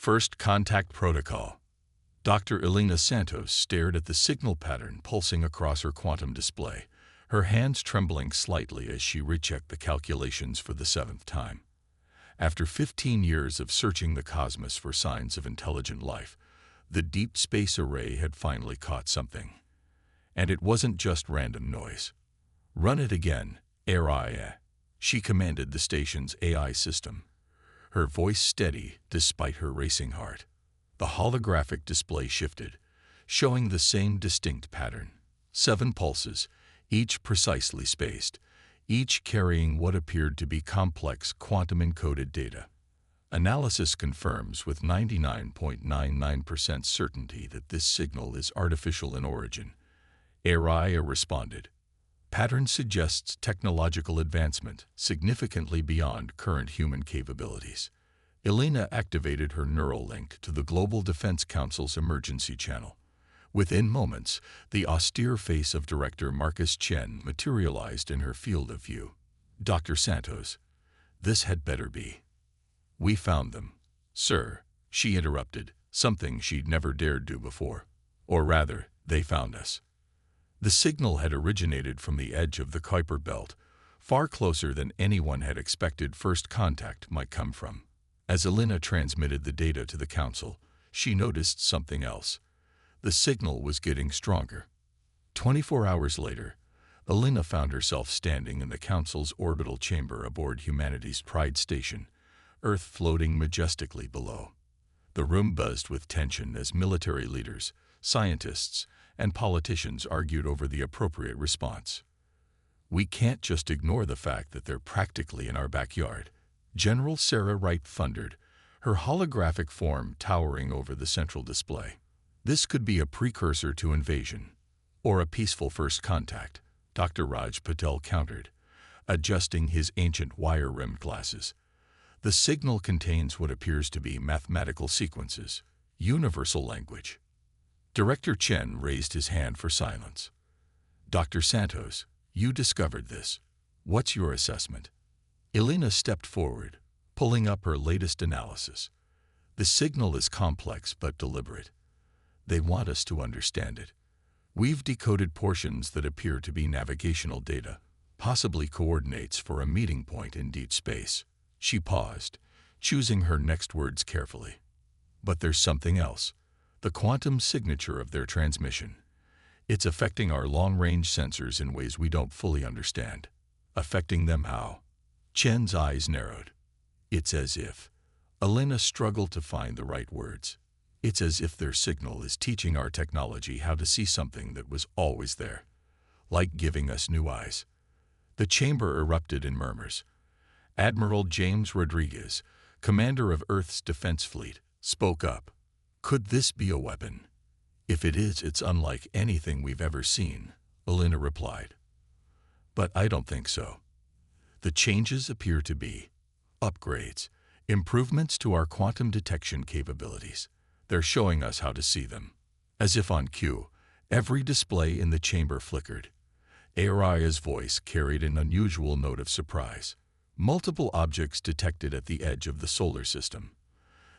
First Contact Protocol. Dr. Elena Santos stared at the signal pattern pulsing across her quantum display, her hands trembling slightly as she rechecked the calculations for the 7th time. After 15 years of searching the cosmos for signs of intelligent life, the Deep Space Array had finally caught something. And it wasn't just random noise. "Run it again, AI," she commanded the station's AI system, her voice steady despite her racing heart. The holographic display shifted, showing the same distinct pattern. 7 pulses, each precisely spaced, each carrying what appeared to be complex quantum-encoded data. Analysis confirms with 99.99% certainty that this signal is artificial in origin. AI responded. Pattern suggests technological advancement significantly beyond current human capabilities. Elena activated her neural link to the Global Defense Council's emergency channel. Within moments, the austere face of Director Marcus Chen materialized in her field of view. "Dr. Santos, this had better be." "We found them, sir," she interrupted, something she'd never dared do before. "Or rather, they found us." The signal had originated from the edge of the Kuiper Belt, far closer than anyone had expected first contact might come from. As Elena transmitted the data to the Council, she noticed something else. The signal was getting stronger. 24 hours later, Elena found herself standing in the Council's orbital chamber aboard humanity's Pride Station, Earth floating majestically below. The room buzzed with tension as military leaders, scientists, and politicians argued over the appropriate response. "We can't just ignore the fact that they're practically in our backyard," General Sarah Wright thundered, her holographic form towering over the central display. "This could be a precursor to invasion, or a peaceful first contact," Dr. Raj Patel countered, adjusting his ancient wire-rimmed glasses. "The signal contains what appears to be mathematical sequences, universal language." Director Chen raised his hand for silence. "Dr. Santos, you discovered this. What's your assessment?" Elena stepped forward, pulling up her latest analysis. "The signal is complex but deliberate. They want us to understand it. We've decoded portions that appear to be navigational data, possibly coordinates for a meeting point in deep space." She paused, choosing her next words carefully. "But there's something else. The quantum signature of their transmission. It's affecting our long-range sensors in ways we don't fully understand." "Affecting them how?" Chen's eyes narrowed. "It's as if..." Elena struggled to find the right words. "It's as if their signal is teaching our technology how to see something that was always there. Like giving us new eyes." The chamber erupted in murmurs. Admiral James Rodriguez, commander of Earth's defense fleet, spoke up. "Could this be a weapon?" "If it is, it's unlike anything we've ever seen," Elena replied. "But I don't think so. The changes appear to be upgrades, improvements to our quantum detection capabilities. They're showing us how to see them." As if on cue, every display in the chamber flickered. Aria's voice carried an unusual note of surprise. "Multiple objects detected at the edge of the solar system.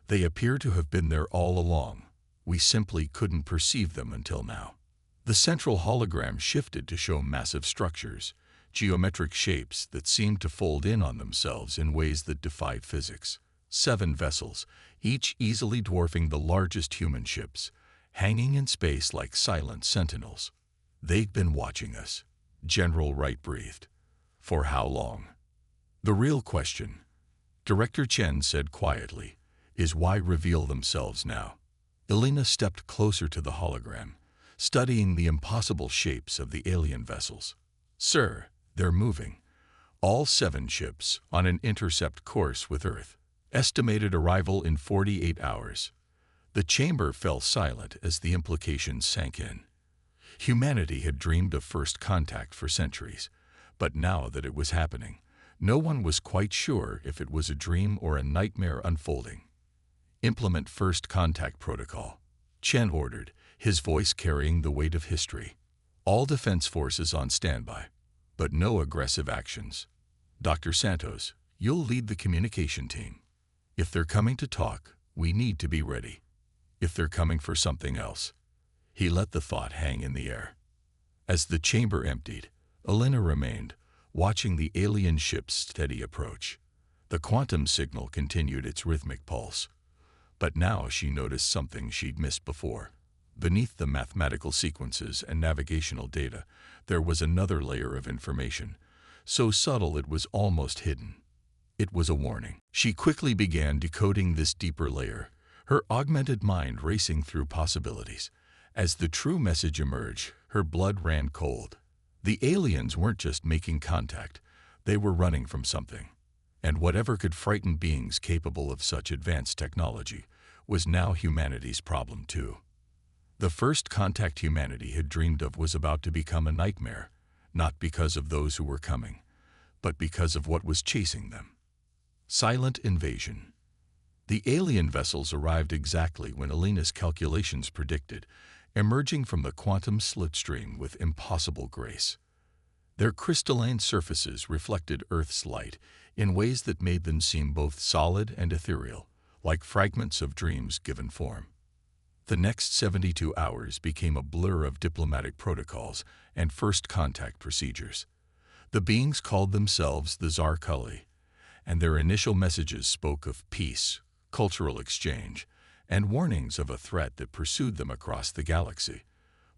They appear to have been there all along. We simply couldn't perceive them until now." The central hologram shifted to show massive structures, geometric shapes that seemed to fold in on themselves in ways that defied physics. 7 vessels, each easily dwarfing the largest human ships, hanging in space like silent sentinels. "They've been watching us," General Wright breathed. "For how long?" "The real question," Director Chen said quietly, "is why reveal themselves now?" Elena stepped closer to the hologram, studying the impossible shapes of the alien vessels. "Sir, they're moving. All 7 ships on an intercept course with Earth. Estimated arrival in 48 hours. The chamber fell silent as the implications sank in. Humanity had dreamed of first contact for centuries, but now that it was happening, no one was quite sure if it was a dream or a nightmare unfolding. "Implement first contact protocol," Chen ordered, his voice carrying the weight of history. "All defense forces on standby, but no aggressive actions. Dr. Santos, you'll lead the communication team. If they're coming to talk, We need to be ready. If they're coming for something else. He let the thought hang in the air. As the chamber emptied, Elena remained, watching the alien ship's steady approach. The quantum signal continued its rhythmic pulse. But now she noticed something she'd missed before. Beneath the mathematical sequences and navigational data, there was another layer of information, so subtle it was almost hidden. It was a warning. She quickly began decoding this deeper layer, her augmented mind racing through possibilities. As the true message emerged, her blood ran cold. The aliens weren't just making contact, they were running from something. And whatever could frighten beings capable of such advanced technology was now humanity's problem too. The first contact humanity had dreamed of was about to become a nightmare, not because of those who were coming, but because of what was chasing them. Silent invasion. The alien vessels arrived exactly when Elena's calculations predicted, emerging from the quantum slipstream with impossible grace. Their crystalline surfaces reflected Earth's light in ways that made them seem both solid and ethereal, like fragments of dreams given form. The next 72 hours became a blur of diplomatic protocols and first contact procedures. The beings called themselves the Zarkuli, and their initial messages spoke of peace, cultural exchange, and warnings of a threat that pursued them across the galaxy.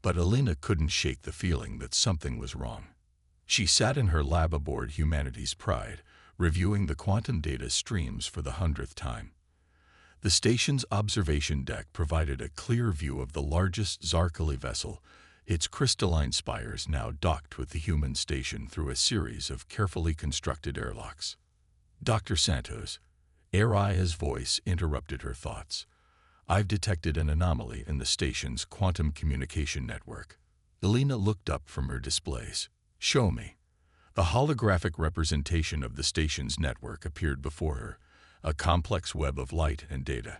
But Elena couldn't shake the feeling that something was wrong. She sat in her lab aboard Humanity's Pride, reviewing the quantum data streams for the 100th time. The station's observation deck provided a clear view of the largest Zarkuli vessel, its crystalline spires now docked with the human station through a series of carefully constructed airlocks. Dr. Santos, Araya's voice interrupted her thoughts. I've detected an anomaly in the station's quantum communication network. Elena looked up from her displays. Show me. The holographic representation of the station's network appeared before her, a complex web of light and data.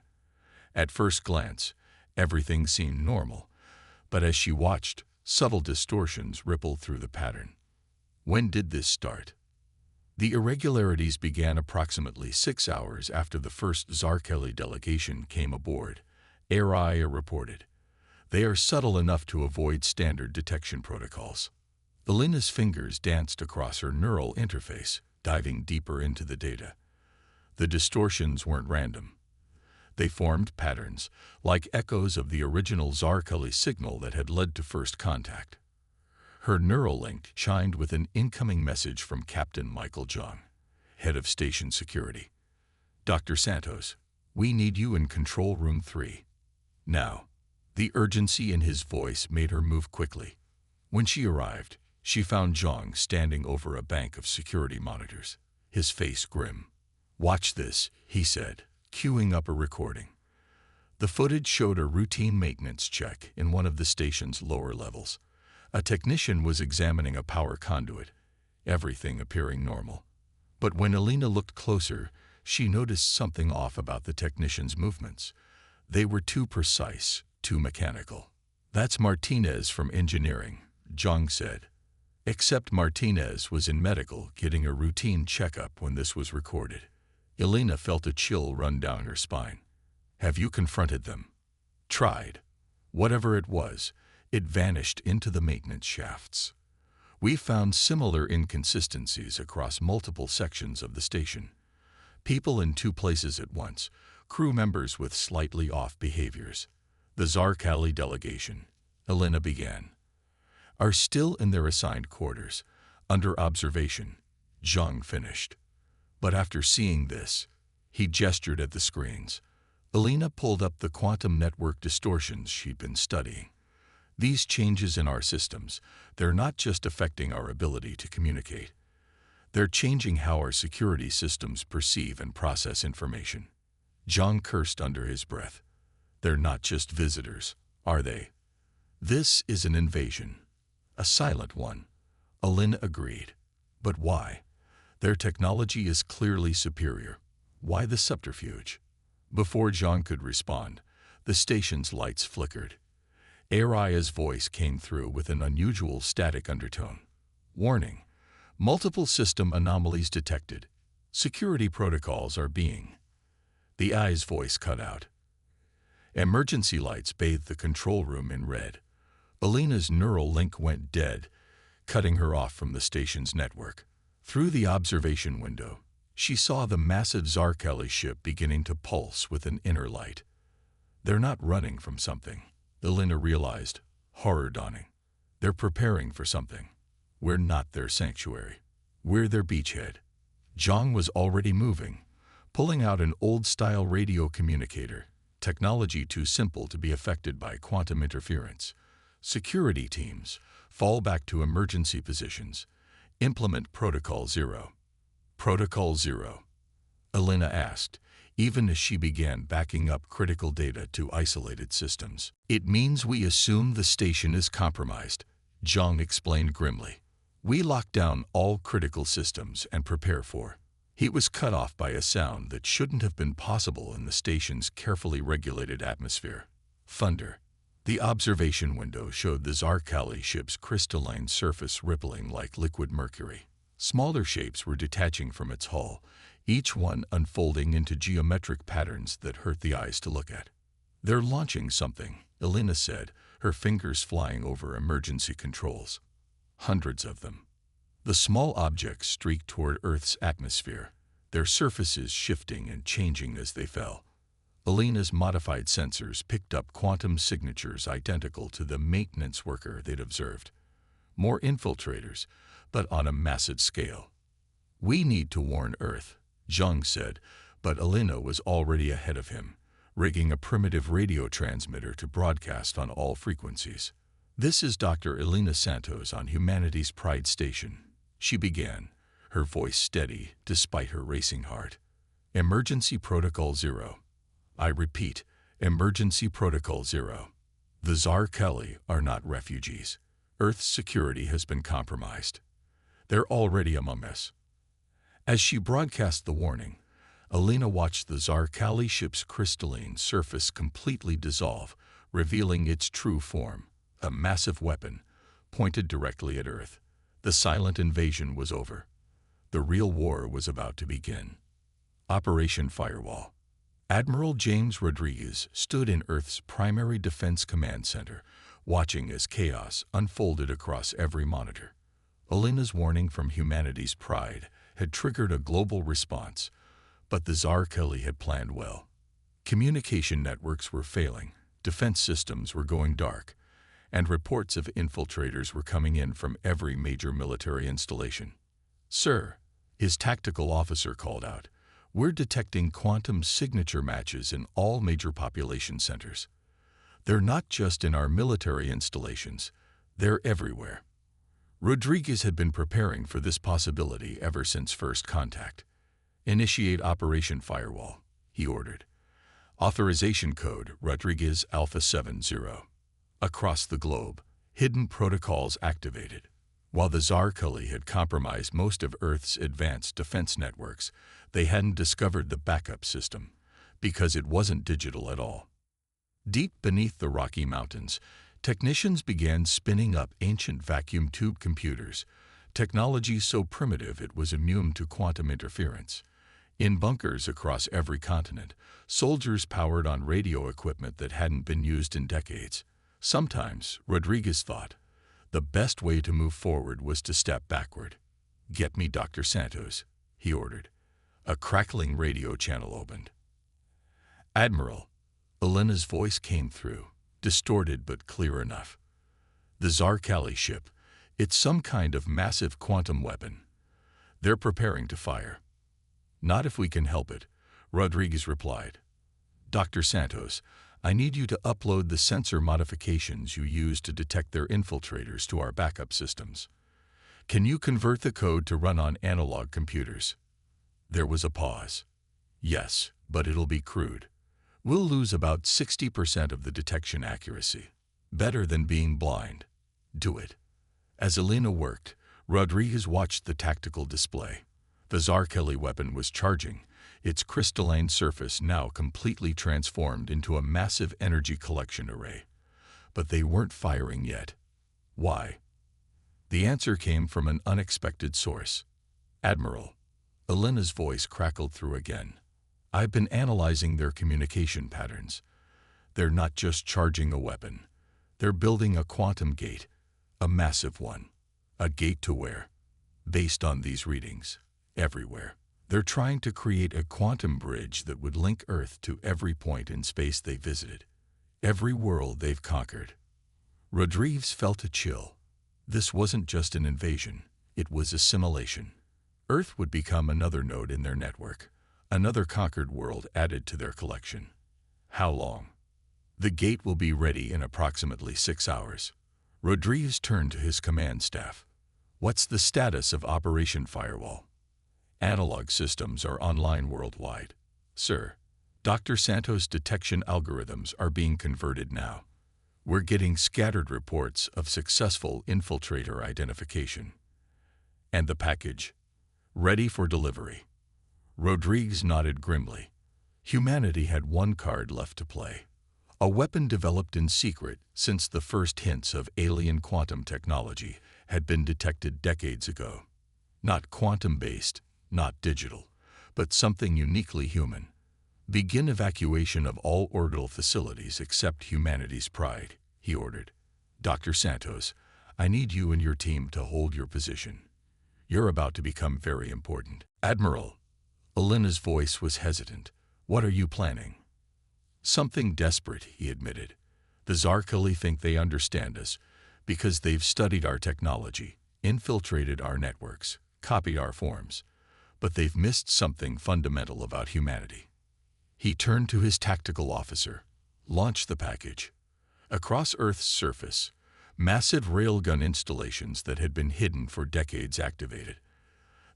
At first glance, everything seemed normal, but as she watched, subtle distortions rippled through the pattern. When did this start? The irregularities began approximately 6 hours after the first Zarkuli delegation came aboard, Araya reported. They are subtle enough to avoid standard detection protocols. Elena's fingers danced across her neural interface, diving deeper into the data. The distortions weren't random. They formed patterns, like echoes of the original Zarkuli signal that had led to first contact. Her neural link chimed with an incoming message from Captain Michael Jung, head of station security. Dr. Santos, we need you in Control Room 3. Now. The urgency in his voice made her move quickly. When she arrived, she found Jung standing over a bank of security monitors, his face grim. Watch this, he said, queuing up a recording. The footage showed a routine maintenance check in one of the station's lower levels. A technician was examining a power conduit, everything appearing normal. But when Elena looked closer, she noticed something off about the technician's movements. They were too precise, too mechanical. That's Martinez from engineering, Jung said. Except Martinez was in medical getting a routine checkup when this was recorded. Elena felt a chill run down her spine. Have you confronted them? Tried. Whatever it was, it vanished into the maintenance shafts. We found similar inconsistencies across multiple sections of the station. People in 2 places at once, crew members with slightly off behaviors. The Zarkuli delegation, Elena began, are still in their assigned quarters, under observation, Jung finished. But after seeing this, he gestured at the screens. Elena pulled up the quantum network distortions she'd been studying. These changes in our systems, they're not just affecting our ability to communicate. They're changing how our security systems perceive and process information. Jung cursed under his breath. They're not just visitors, are they? This is an invasion. A silent one. Elena agreed. But why? Their technology is clearly superior. Why the subterfuge? Before Jung could respond, the station's lights flickered. Araya's voice came through with an unusual static undertone. Warning. Multiple system anomalies detected. Security protocols are being The eye's voice cut out. Emergency lights bathed the control room in red. Alina's neural link went dead, cutting her off from the station's network. Through the observation window, she saw the massive Zarkeli ship beginning to pulse with an inner light. They're not running from something, Alina realized, horror dawning. They're preparing for something. We're not their sanctuary. We're their beachhead. Zhang was already moving, pulling out an old-style radio communicator, technology too simple to be affected by quantum interference. Security teams, fall back to emergency positions. Implement Protocol 0. Protocol 0, Alina asked, even as she began backing up critical data to isolated systems. It means we assume the station is compromised, Zhang explained grimly. We lock down all critical systems and prepare for. He was cut off by a sound that shouldn't have been possible in the station's carefully regulated atmosphere. Thunder. The observation window showed the Zarkeli ship's crystalline surface rippling like liquid mercury. Smaller shapes were detaching from its hull, each one unfolding into geometric patterns that hurt the eyes to look at. They're launching something, Alina said, her fingers flying over emergency controls. Hundreds of them. The small objects streaked toward Earth's atmosphere, their surfaces shifting and changing as they fell. Alina's modified sensors picked up quantum signatures identical to the maintenance worker they'd observed. More infiltrators, but on a massive scale. We need to warn Earth, Zhang said, but Alina was already ahead of him, rigging a primitive radio transmitter to broadcast on all frequencies. This is Dr. Elena Santos on Humanity's Pride Station, she began, her voice steady despite her racing heart. Emergency Protocol 0. I repeat, Emergency Protocol 0. The Zarkeli are not refugees. Earth's security has been compromised. They're already among us. As she broadcast the warning, Alina watched the Zarkeli ship's crystalline surface completely dissolve, revealing its true form, a massive weapon, pointed directly at Earth. The silent invasion was over. The real war was about to begin. Operation Firewall. Admiral James Rodriguez stood in Earth's primary defense command center, watching as chaos unfolded across every monitor. Alina's warning from Humanity's Pride had triggered a global response, but the Zarkeli had planned well. Communication networks were failing, defense systems were going dark, and reports of infiltrators were coming in from every major military installation. Sir, his tactical officer called out, we're detecting quantum signature matches in all major population centers. They're not just in our military installations, they're everywhere. Rodriguez had been preparing for this possibility ever since first contact. Initiate Operation Firewall, he ordered. Authorization code Rodriguez Alpha 70. Across the globe, hidden protocols activated. While the Zarkeli had compromised most of Earth's advanced defense networks, they hadn't discovered the backup system, because it wasn't digital at all. Deep beneath the Rocky Mountains, technicians began spinning up ancient vacuum tube computers, technology so primitive it was immune to quantum interference. In bunkers across every continent, soldiers powered on radio equipment that hadn't been used in decades. Sometimes, Rodriguez thought, the best way to move forward was to step backward. Get me Dr. Santos, he ordered. A crackling radio channel opened. Admiral, Elena's voice came through, distorted but clear enough. The Zarkeli ship, it's some kind of massive quantum weapon. They're preparing to fire. Not if we can help it, Rodriguez replied. Dr. Santos, I need you to upload the sensor modifications you used to detect their infiltrators to our backup systems. Can you convert the code to run on analog computers? There was a pause. Yes, but it'll be crude. We'll lose about 60% of the detection accuracy. Better than being blind. Do it. As Elena worked, Rodriguez watched the tactical display. The Zarkeli weapon was charging, its crystalline surface now completely transformed into a massive energy collection array. But they weren't firing yet. Why? The answer came from an unexpected source. Admiral. Elena's voice crackled through again. I've been analyzing their communication patterns. They're not just charging a weapon. They're building a quantum gate, a massive one, a gate to where, based on these readings, everywhere. They're trying to create a quantum bridge that would link Earth to every point in space they visited, every world they've conquered. Rodriguez felt a chill. This wasn't just an invasion, it was assimilation. Earth would become another node in their network, another conquered world added to their collection. How long? The gate will be ready in approximately 6 hours. Rodriguez turned to his command staff. What's the status of Operation Firewall? Analog systems are online worldwide. Sir, Dr. Santos' detection algorithms are being converted now. We're getting scattered reports of successful infiltrator identification. And the package? Ready for delivery. Rodriguez nodded grimly. Humanity had one card left to play. A weapon developed in secret since the first hints of alien quantum technology had been detected decades ago. Not quantum-based, not digital, but something uniquely human. Begin evacuation of all orbital facilities except humanity's pride, he ordered. Dr. Santos, I need you and your team to hold your position. You're about to become very important. Admiral, Elena's voice was hesitant. What are you planning? Something desperate, he admitted. The Zarkali think they understand us because they've studied our technology, infiltrated our networks, copied our forms, but they've missed something fundamental about humanity. He turned to his tactical officer. Launch the package. Across Earth's surface, massive railgun installations that had been hidden for decades activated.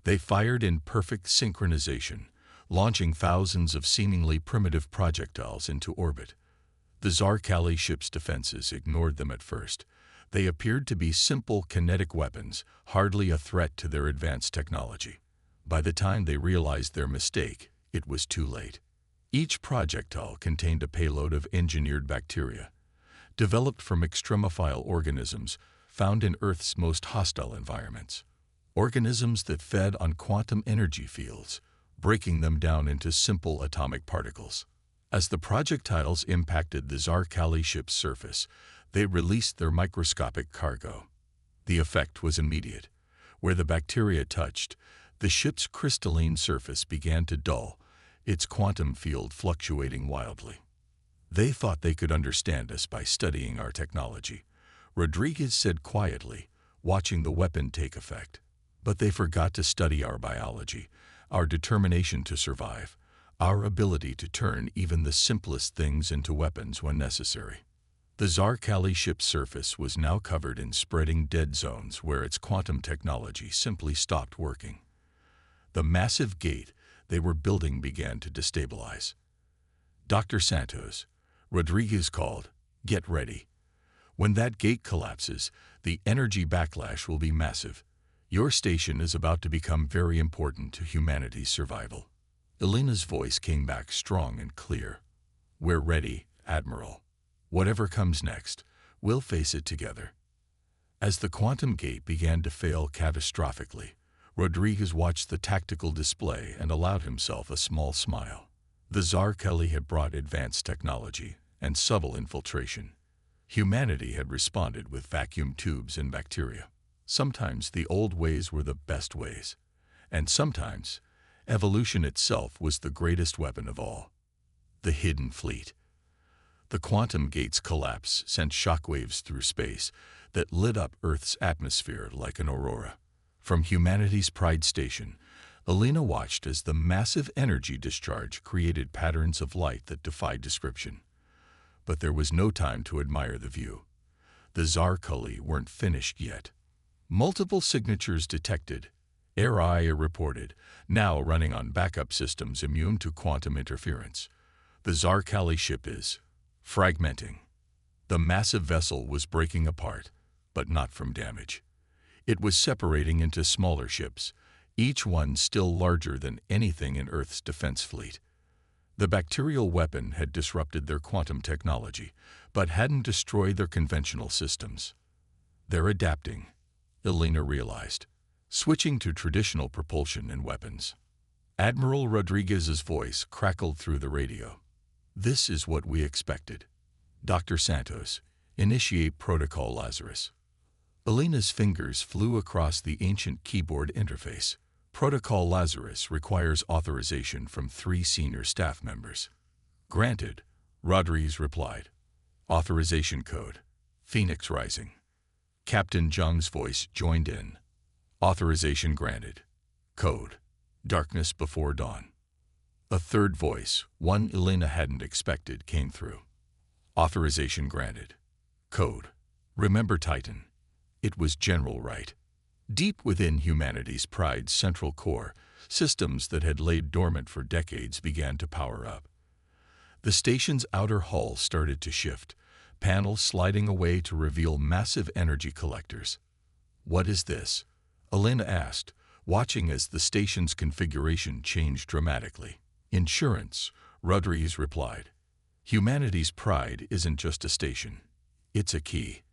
They fired in perfect synchronization, launching thousands of seemingly primitive projectiles into orbit. The Zarkali ship's defenses ignored them at first. They appeared to be simple kinetic weapons, hardly a threat to their advanced technology. By the time they realized their mistake, it was too late. Each projectile contained a payload of engineered bacteria, developed from extremophile organisms found in Earth's most hostile environments. Organisms that fed on quantum energy fields, breaking them down into simple atomic particles. As the projectiles impacted the Zarkali ship's surface, they released their microscopic cargo. The effect was immediate. Where the bacteria touched, the ship's crystalline surface began to dull, its quantum field fluctuating wildly. They thought they could understand us by studying our technology, Rodriguez said quietly, watching the weapon take effect. But they forgot to study our biology, our determination to survive, our ability to turn even the simplest things into weapons when necessary. The Zarkali ship's surface was now covered in spreading dead zones where its quantum technology simply stopped working. The massive gate they were building began to destabilize. Dr. Santos, Rodriguez called, get ready. When that gate collapses, the energy backlash will be massive. Your station is about to become very important to humanity's survival. Elena's voice came back strong and clear. We're ready, Admiral. Whatever comes next, we'll face it together. As the quantum gate began to fail catastrophically, Rodriguez watched the tactical display and allowed himself a small smile. The Zarkali had brought advanced technology and subtle infiltration. Humanity had responded with vacuum tubes and bacteria. Sometimes the old ways were the best ways, and sometimes evolution itself was the greatest weapon of all. The hidden fleet. The quantum gate's collapse sent shockwaves through space that lit up Earth's atmosphere like an aurora. From humanity's Pride Station, Elena watched as the massive energy discharge created patterns of light that defied description. But there was no time to admire the view. The Zarkali weren't finished yet. Multiple signatures detected, error reported, now running on backup systems immune to quantum interference. The Zarkali ship is fragmenting. The massive vessel was breaking apart, but not from damage. It was separating into smaller ships, each one still larger than anything in Earth's defense fleet. The bacterial weapon had disrupted their quantum technology, but hadn't destroyed their conventional systems. They're adapting, Elena realized, switching to traditional propulsion and weapons. Admiral Rodriguez's voice crackled through the radio. "This is what we expected. Dr. Santos, initiate Protocol Lazarus." Elena's fingers flew across the ancient keyboard interface. Protocol Lazarus requires authorization from 3 senior staff members. "Granted," Rodriguez replied. "Authorization code, Phoenix Rising." Captain Zhang's voice joined in. "Authorization granted. Code, Darkness Before Dawn." A third voice, one Elena hadn't expected, came through. "Authorization granted. Code, Remember Titan." It was General Wright. Deep within humanity's pride's central core, systems that had laid dormant for decades began to power up. The station's outer hull started to shift, panels sliding away to reveal massive energy collectors. "What is this?" Elena asked, watching as the station's configuration changed dramatically. "Insurance," Rodriguez replied. "Humanity's pride isn't just a station. It's a key.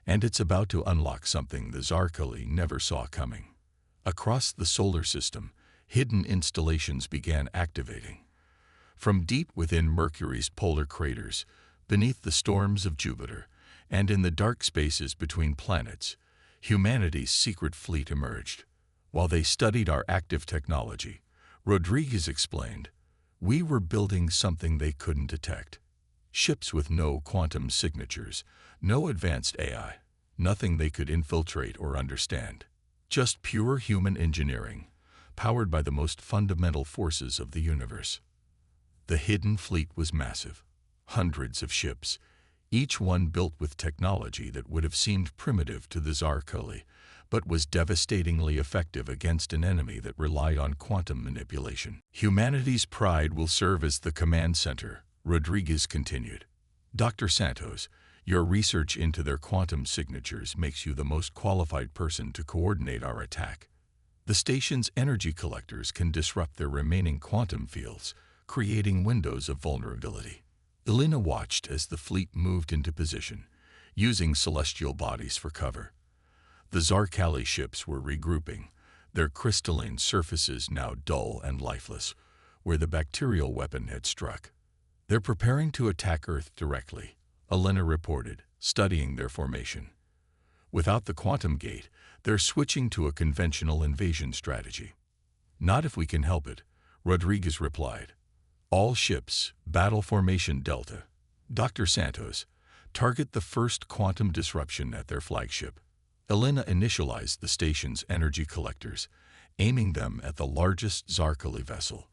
And it's about to unlock something the Zarkali never saw coming." Across the solar system, hidden installations began activating. From deep within Mercury's polar craters, beneath the storms of Jupiter, and in the dark spaces between planets, humanity's secret fleet emerged. While they studied our active technology, Rodriguez explained, "We were building something they couldn't detect. Ships with no quantum signatures, no advanced AI, nothing they could infiltrate or understand. Just pure human engineering, powered by the most fundamental forces of the universe." The hidden fleet was massive. Hundreds of ships, each one built with technology that would have seemed primitive to the Zarkali, but was devastatingly effective against an enemy that relied on quantum manipulation. "Humanity's pride will serve as the command center," Rodriguez continued. "Dr. Santos, your research into their quantum signatures makes you the most qualified person to coordinate our attack. The station's energy collectors can disrupt their remaining quantum fields, creating windows of vulnerability." Elena watched as the fleet moved into position, using celestial bodies for cover. The Zarkali ships were regrouping, their crystalline surfaces now dull and lifeless, where the bacterial weapon had struck. "They're preparing to attack Earth directly," Elena reported, studying their formation. "Without the quantum gate, they're switching to a conventional invasion strategy." "Not if we can help it," Rodriguez replied. "All ships, battle formation Delta. Dr. Santos, target the first quantum disruption at their flagship." Elena initialized the station's energy collectors, aiming them at the largest Zarkali vessel.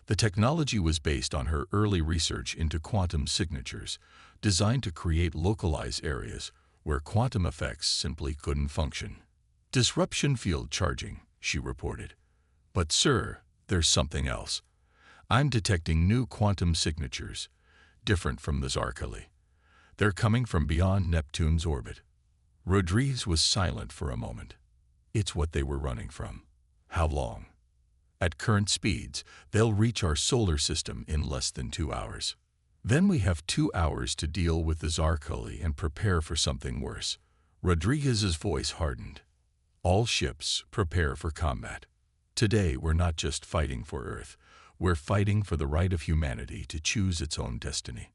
The technology was based on her early research into quantum signatures, designed to create localized areas where quantum effects simply couldn't function. "Disruption field charging," she reported. "But sir, there's something else. I'm detecting new quantum signatures, different from the Zarkali. They're coming from beyond Neptune's orbit." Rodriguez was silent for a moment. "It's what they were running from. How long?" "At current speeds, they'll reach our solar system in less than 2 hours. Then we have 2 hours to deal with the Zarkali and prepare for something worse." Rodriguez's voice hardened. "All ships, prepare for combat. Today we're not just fighting for Earth, we're fighting for the right of humanity to choose its own destiny."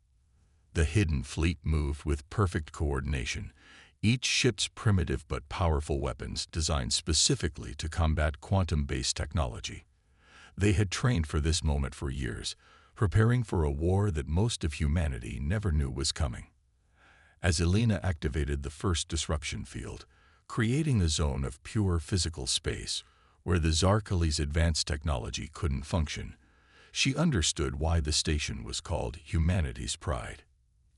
The hidden fleet moved with perfect coordination, each ship's primitive but powerful weapons designed specifically to combat quantum-based technology. They had trained for this moment for years, preparing for a war that most of humanity never knew was coming. As Elena activated the first disruption field, creating a zone of pure physical space where the Zarkali's advanced technology couldn't function, she understood why the station was called Humanity's Pride.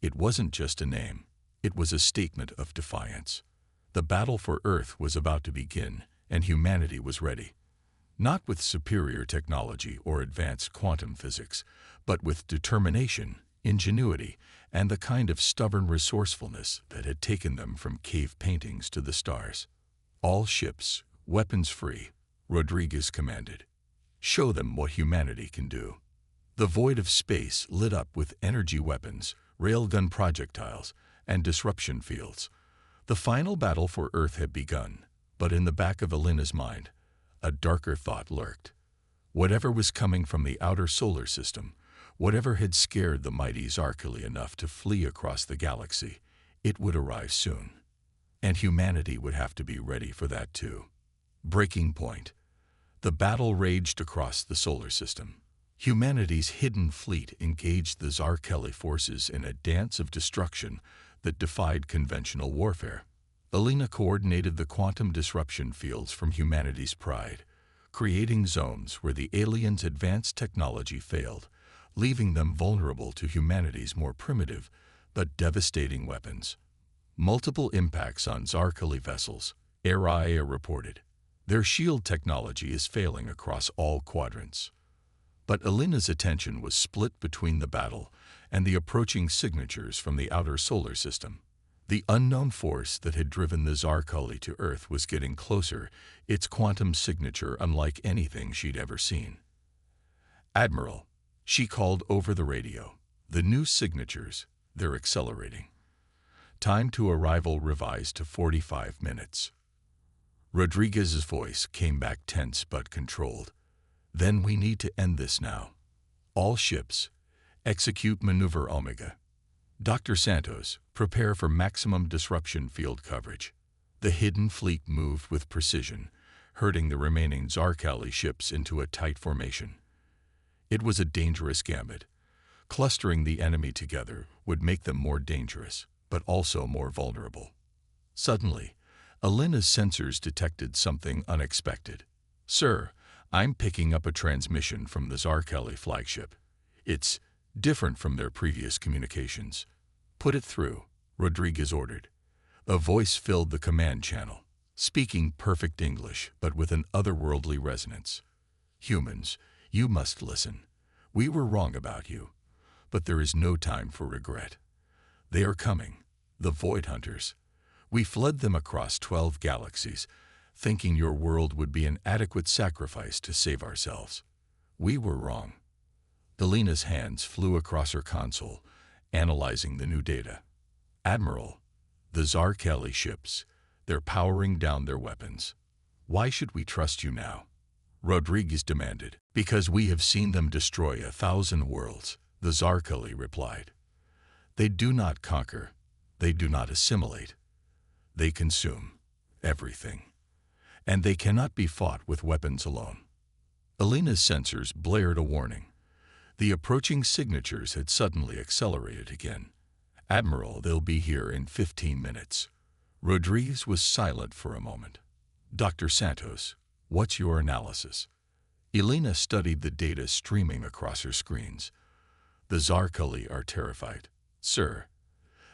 It wasn't just a name. It was a statement of defiance. The battle for Earth was about to begin, and humanity was ready. Not with superior technology or advanced quantum physics, but with determination, ingenuity, and the kind of stubborn resourcefulness that had taken them from cave paintings to the stars. "All ships, weapons free," Rodriguez commanded. "Show them what humanity can do." The void of space lit up with energy weapons, railgun projectiles, and disruption fields. The final battle for Earth had begun, but in the back of Elena's mind, a darker thought lurked. Whatever was coming from the outer solar system, whatever had scared the mighty Zarkali enough to flee across the galaxy, it would arrive soon. And humanity would have to be ready for that too. Breaking point. The battle raged across the solar system. Humanity's hidden fleet engaged the Zarkali forces in a dance of destruction that defied conventional warfare. Alina coordinated the quantum disruption fields from humanity's pride, creating zones where the aliens' advanced technology failed, leaving them vulnerable to humanity's more primitive but devastating weapons. Multiple impacts on Zarkali vessels, HFY reported. Their shield technology is failing across all quadrants. But Alina's attention was split between the battle and the approaching signatures from the outer solar system. The unknown force that had driven the Zarkali to Earth was getting closer, its quantum signature unlike anything she'd ever seen. "Admiral," she called over the radio. "The new signatures, they're accelerating. Time to arrival revised to 45 minutes. Rodriguez's voice came back tense but controlled. "Then we need to end this now. All ships, execute maneuver Omega. Dr. Santos, prepare for maximum disruption field coverage." The hidden fleet moved with precision, herding the remaining Zarkali ships into a tight formation. It was a dangerous gambit. Clustering the enemy together would make them more dangerous, but also more vulnerable. Suddenly, Alina's sensors detected something unexpected. "Sir, I'm picking up a transmission from the Zarkali flagship. It's different from their previous communications." "Put it through," Rodriguez ordered. A voice filled the command channel, speaking perfect English but with an otherworldly resonance. "Humans, you must listen. We were wrong about you, but there is no time for regret. They are coming, the Void Hunters. We fled them across 12 galaxies, thinking your world would be an adequate sacrifice to save ourselves. We were wrong." Alina's hands flew across her console, analyzing the new data. "Admiral, the Zarkali ships, they're powering down their weapons. Why should we trust you now?" Rodriguez demanded. "Because we have seen them destroy 1,000 worlds," the Zarkali replied. "They do not conquer. They do not assimilate. They consume everything. And they cannot be fought with weapons alone." Alina's sensors blared a warning. The approaching signatures had suddenly accelerated again. "Admiral, they'll be here in 15 minutes. Rodriguez was silent for a moment. "Dr. Santos, what's your analysis?" Alina studied the data streaming across her screens. "The Zarkali are terrified, sir.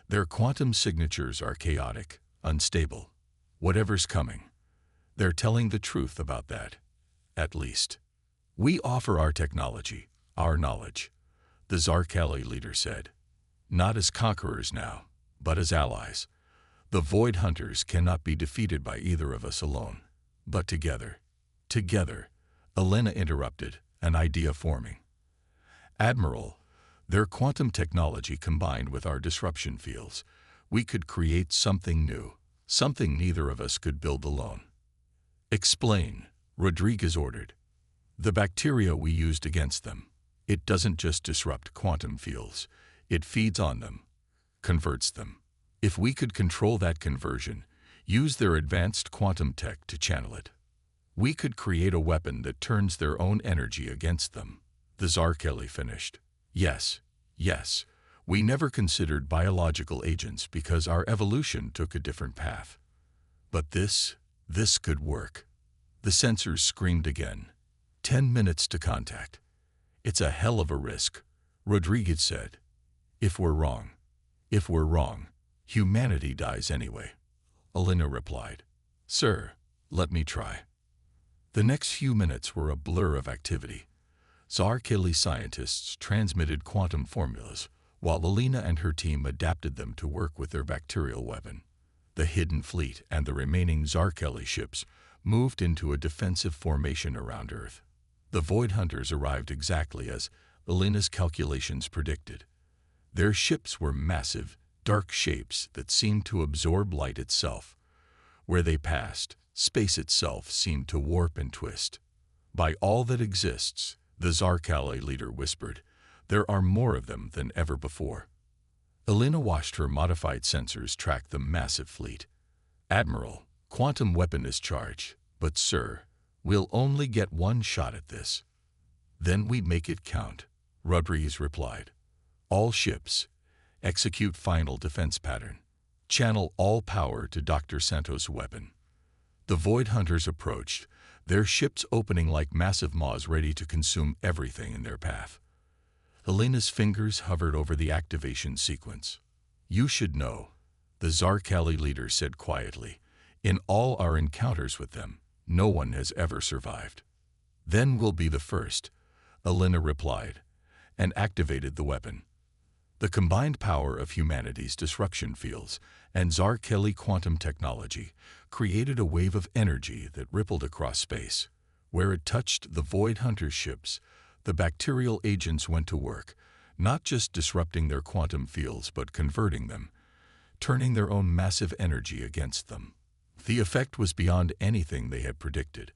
Their quantum signatures are chaotic, unstable. Whatever's coming, they're telling the truth about that, at least. We offer our technology, our knowledge," the Zarkali leader said. "Not as conquerors now, but as allies. The Void Hunters cannot be defeated by either of us alone, but together." "Together," Alina interrupted, an idea forming. "Admiral, their quantum technology combined with our disruption fields, we could create something new, something neither of us could build alone." "Explain," Rodriguez ordered. "The bacteria we used against them. It doesn't just disrupt quantum fields, it feeds on them, converts them. If we could control that conversion, use their advanced quantum tech to channel it, we could create a weapon that turns their own energy against them," the Zarkali finished. Yes, we never considered biological agents because our evolution took a different path. But this could work." The sensors screamed again. 10 minutes to contact. "It's a hell of a risk," Rodriguez said. If we're wrong, humanity dies anyway," Alina replied. "Sir, let me try." The next few minutes were a blur of activity. Zarkali scientists transmitted quantum formulas, while Alina and her team adapted them to work with their bacterial weapon. The hidden fleet and the remaining Zarkali ships moved into a defensive formation around Earth. The Void Hunters arrived exactly as Alina's calculations predicted. Their ships were massive, dark shapes that seemed to absorb light itself. Where they passed, space itself seemed to warp and twist. By all that exists, the Zarkali leader whispered, there are more of them than ever before. Elena watched her modified sensors track the massive fleet. Admiral, quantum weapon is charged, but sir, we'll only get one shot at this. Then we make it count, Rodriguez replied. All ships, execute final defense pattern. Channel all power to Dr. Santos' weapon. The Void Hunters approached, their ships opening like massive maws ready to consume everything in their path. Elena's fingers hovered over the activation sequence. You should know, the Zarkali leader said quietly. In all our encounters with them, no one has ever survived. Then we'll be the first, Elena replied, and activated the weapon. The combined power of humanity's disruption fields and Zarkali quantum technology created a wave of energy that rippled across space. Where it touched the Void Hunter ships, the bacterial agents went to work, not just disrupting their quantum fields but converting them, turning their own massive energy against them. The effect was beyond anything they had predicted.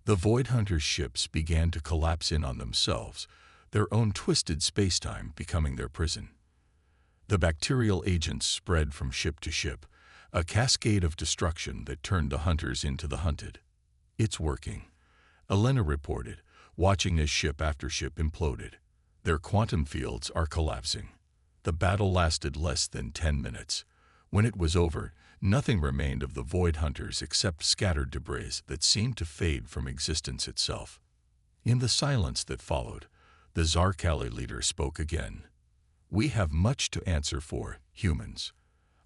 The Void Hunter ships began to collapse in on themselves, their own twisted spacetime becoming their prison. The bacterial agents spread from ship to ship, a cascade of destruction that turned the hunters into the hunted. It's working, Elena reported, watching as ship after ship imploded. Their quantum fields are collapsing. The battle lasted less than 10 minutes. When it was over, nothing remained of the Void Hunters except scattered debris that seemed to fade from existence itself. In the silence that followed, the Zarkali leader spoke again. We have much to answer for, humans.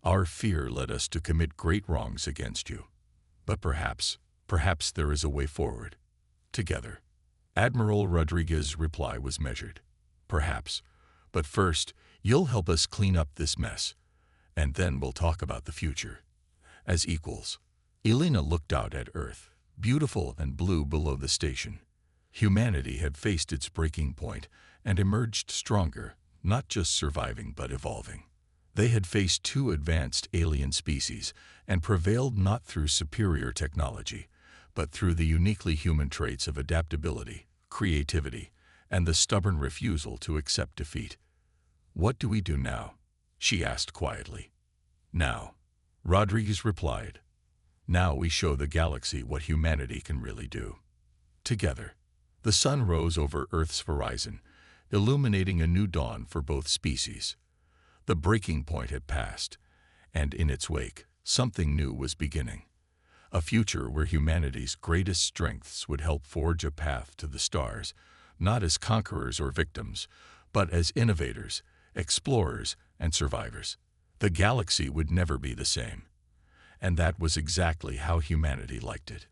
Our fear led us to commit great wrongs against you. But perhaps there is a way forward. Together. Admiral Rodriguez's reply was measured. Perhaps. But first, you'll help us clean up this mess. And then we'll talk about the future. As equals. Elena looked out at Earth, beautiful and blue below the station. Humanity had faced its breaking point and emerged stronger, not just surviving but evolving. They had faced two advanced alien species and prevailed not through superior technology, but through the uniquely human traits of adaptability, creativity, and the stubborn refusal to accept defeat. What do we do now? She asked quietly. Now, Rodriguez replied. Now we show the galaxy what humanity can really do. Together. The sun rose over Earth's horizon, illuminating a new dawn for both species. The breaking point had passed, and in its wake, something new was beginning. A future where humanity's greatest strengths would help forge a path to the stars, not as conquerors or victims, but as innovators, explorers, and survivors. The galaxy would never be the same. And that was exactly how humanity liked it.